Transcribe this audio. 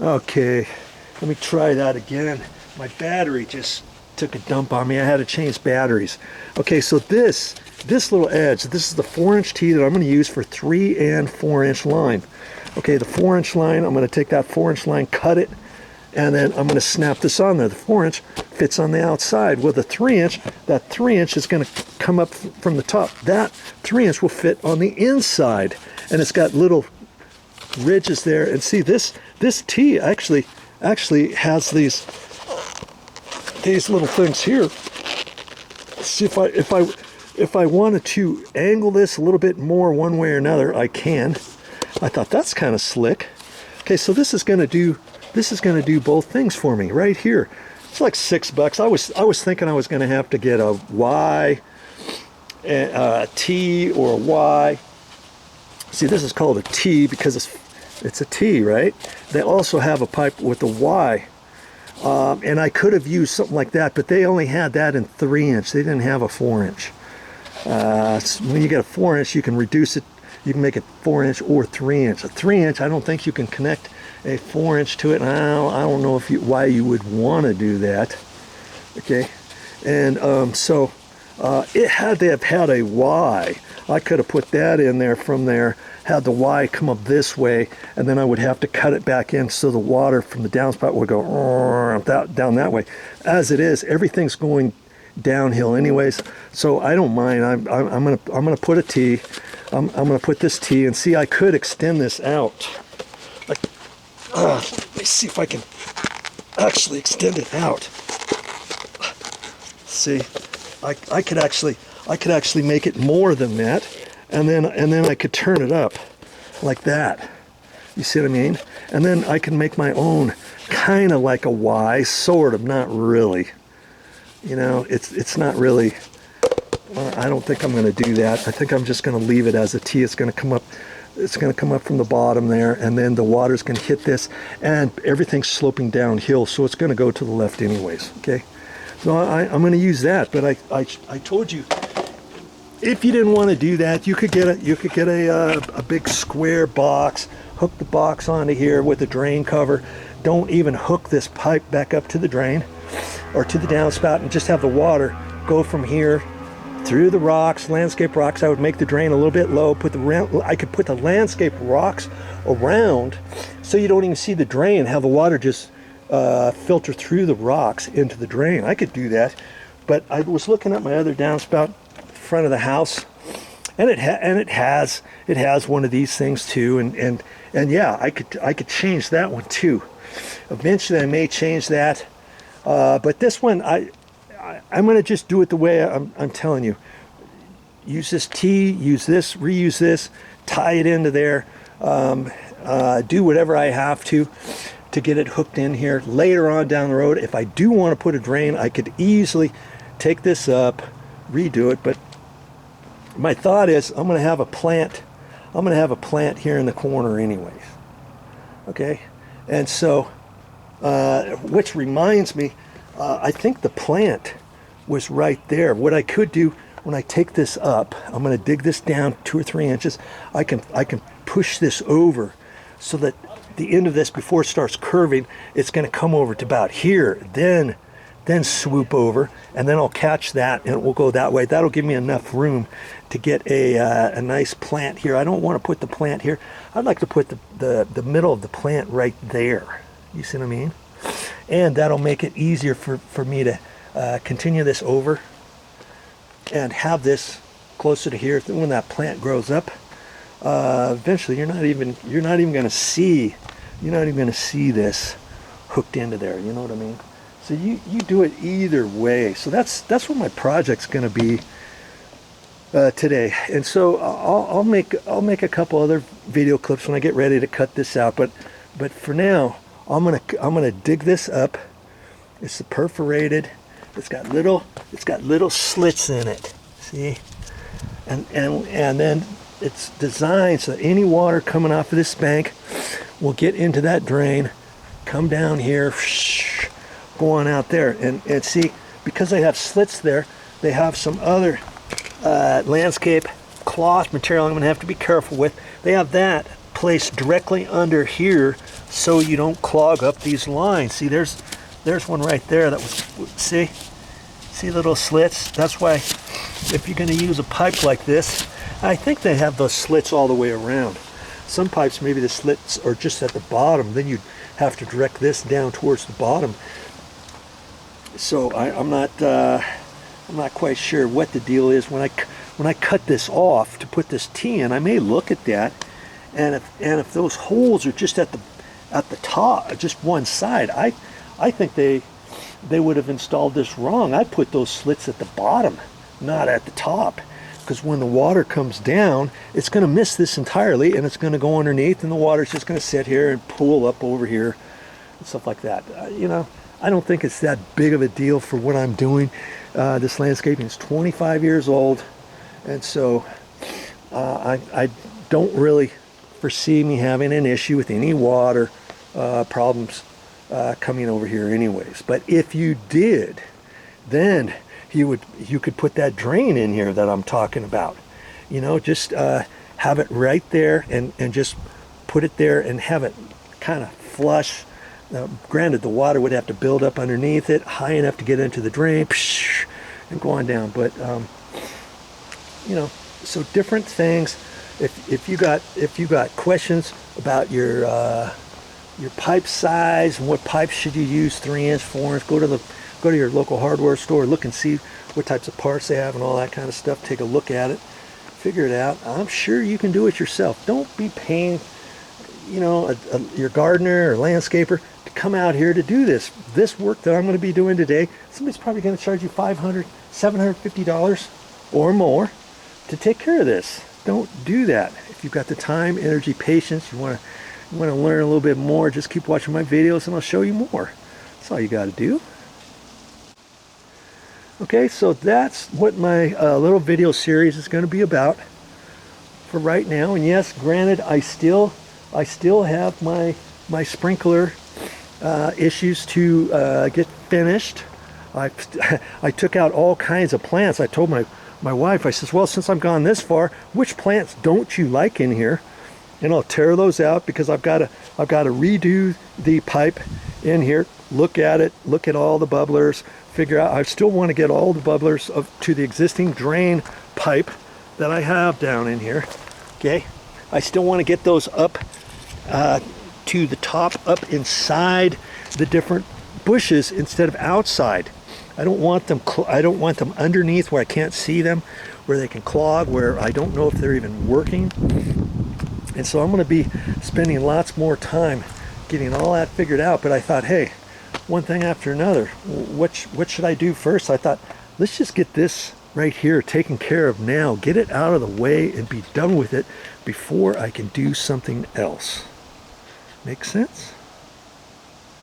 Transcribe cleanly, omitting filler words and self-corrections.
Okay, let me try that again. My battery just took a dump on me. I had to change batteries. Okay, so this little edge, this is the 4-inch tee that I'm going to use for 3 and 4-inch line. Okay, the 4-inch line, I'm going to take that 4-inch line, cut it, and then I'm going to snap this on there. The 4-inch fits on the outside. With the 3-inch, that 3-inch is going to come up from the top. That 3-inch will fit on the inside, and it's got little ridges there. And see, this tee actually has these little things here. See, if I wanted to angle this a little bit more one way or another, I can. I thought that's kind of slick. Okay, so this is going to do both things for me right here. It's like $6. I was thinking I was going to have to get a Y, a T, or a Y. See, this is called a T because it's a T, right? They also have a pipe with a Y. And I could have used something like that, but they only had that in 3-inch. They didn't have a 4-inch. So when you get a 4-inch, you can reduce it. You can make it 4-inch or 3-inch. A 3-inch, I don't think you can connect a 4-inch to it. And I don't know why you would want to do that. Okay, and so it had to have had a Y. I could have put that in there from there, had the Y come up this way, and then I would have to cut it back in so the water from the downspout would go down that way. As it is, everything's going downhill anyways, so I don't mind. I'm gonna put a T. I'm gonna put this T, and see, I could extend this out. Let me see if I can actually extend it out. See, I could actually make it more than that, and then I could turn it up like that. You see what I mean? And then I can make my own, kind of like a Y, sort of, not really. You know, it's not really. I don't think I'm going to do that. I think I'm just going to leave it as a T. It's going to come up. It's going to come up from the bottom there, and then the water's going to hit this, and everything's sloping downhill, so it's going to go to the left anyways. Okay. So I'm going to use that, but I told you, if you didn't want to do that, you could get a big square box, hook the box onto here with a drain cover. Don't even hook this pipe back up to the drain or to the downspout, and just have the water go from here through the rocks, landscape rocks. I would make the drain a little bit low. I could put the landscape rocks around, so you don't even see the drain. Have the water just filter through the rocks into the drain. I could do that, but I was looking at my other downspout front of the house, and it has one of these things too, and yeah, I could change that one too. Eventually I may change that, but this one I'm going to just do it the way I'm telling you. Use this T, use this, reuse this, tie it into there, do whatever I have to get it hooked in here. Later on down the road, if I do want to put a drain, I could easily take this up, redo it. But my thought is I'm going to have a plant. I'm going to have a plant here in the corner anyways. Okay, and so which reminds me, I think the plant was right there. What I could do when I take this up, I'm going to dig this down 2 or 3 inches. I can push this over so that the end of this, before it starts curving, it's going to come over to about here, then swoop over, and then I'll catch that and it will go that way. That'll give me enough room to get a nice plant here. I don't want to put the plant here. I'd like to put the middle of the plant right there. You see what I mean? And that'll make it easier for me to continue this over and have this closer to here. When that plant grows up, eventually you're not even going to see this hooked into there. You know what I mean? So you do it either way. So that's what my project's going to be today. And so I'll make a couple other video clips when I get ready to cut this out. But for now, I'm gonna dig this up. It's perforated. It's got little slits in it. See, and then it's designed so that any water coming off of this bank will get into that drain, come down here, go on out there, and see, because they have slits there, they have some other landscape cloth material I'm going to have to be careful with. They have that placed directly under here so you don't clog up these lines. See, there's one right there that was, see little slits? That's why if you're going to use a pipe like this, I think they have those slits all the way around. Some pipes, maybe the slits are just at the bottom, then you'd have to direct this down towards the bottom. So I'm not quite sure what the deal is. When I cut this off to put this T in, I may look at that, and if those holes are just at the top, just one side, I think they would have installed this wrong. I put those slits at the bottom, not at the top, because when the water comes down, it's going to miss this entirely, and it's going to go underneath, and the water's just going to sit here and pool up over here and stuff like that. You know, I don't think it's that big of a deal for what I'm doing. This landscaping is 25 years old, and so I don't really foresee me having an issue with any water problems coming over here anyways. But if you did, then you could put that drain in here that I'm talking about. You know, just have it right there and just put it there and have it kind of flush. Granted, the water would have to build up underneath it, high enough to get into the drain, and go on down. But you know, so different things. If you got questions about your pipe size and what pipes should you use, 3-inch, 4-inch, go to your local hardware store, look and see what types of parts they have and all that kind of stuff. Take a look at it, figure it out. I'm sure you can do it yourself. Don't be paying, you know, your gardener or landscaper to come out here to do this work that I'm going to be doing today. Somebody's probably going to charge you $500, $750 or more to take care of this. Don't do that. If you've got the time, energy, patience, you want to learn a little bit more, just keep watching my videos and I'll show you more. That's all you got to do. Okay, so that's what my little video series is going to be about for right now. And yes, granted, I still have my sprinkler issues to get finished. I took out all kinds of plants. I told my wife, I says, well, since I'm gone this far, which plants don't you like in here? And I'll tear those out because I've got to redo the pipe in here. Look at it, look at all the bubblers, figure out. I still want to get all the bubblers to the existing drain pipe that I have down in here. Okay, I still want to get those up to the top, up inside the different bushes instead of outside. I don't want them underneath where I can't see them, where they can clog, where I don't know if they're even working. And so I'm going to be spending lots more time getting all that figured out. But I thought, hey, one thing after another, what should I do first? I thought, let's just get this right here taken care of now, get it out of the way and be done with it before I can do something else. Make sense?